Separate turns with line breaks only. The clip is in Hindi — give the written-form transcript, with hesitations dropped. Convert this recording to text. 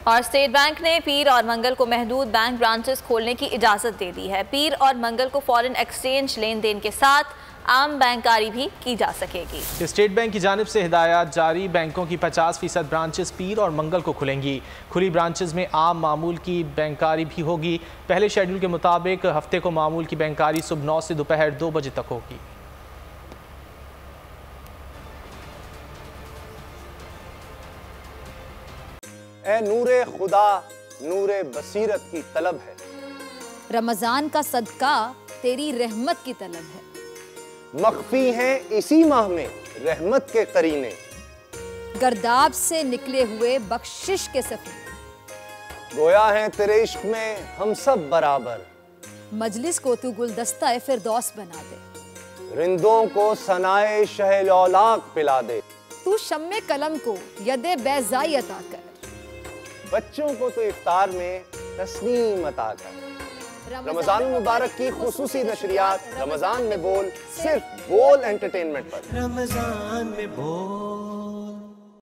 और स्टेट बैंक ने पीर और मंगल को महदूद बैंक ब्रांचेस खोलने की इजाज़त दे दी है। पीर और मंगल को फॉरेन एक्सचेंज लेन देन के साथ आम बैंकारी भी की जा सकेगी।
स्टेट बैंक की जानिब से हिदायत जारी, बैंकों की 50% ब्रांचेस पीर और मंगल को खुलेंगी। खुली ब्रांचेस में आम मामूल की बैंकारी भी होगी। पहले शेड्यूल के मुताबिक हफ्ते को मामूल की बैंकारी सुबह 9 से दोपहर 2 बजे तक होगी।
ए नूरे खुदा नूरे बसीरत की तलब है,
रमजान का सदका तेरी रहमत की तलब है।
मख्फी हैं इसी माह में रहमत के करीने,
गर्दाब से निकले हुए बख्शिश के सफीने।
गोया है तेरे इश्क में हम सब बराबर,
मजलिस को तू गुलदस्ता फिरदौस बना दे।
रिंदों को सनाए शहलौलाक पिला दे,
तू शम्मे कलम को यदे बैज़ाई अता कर।
बच्चों को तो इफ्तार में तस्नीम अता कर। रमजान मुबारक की खुसूसी नशरियात रमजान में बोल, सिर्फ बोल एंटरटेनमेंट पर।
रमजान में बोल।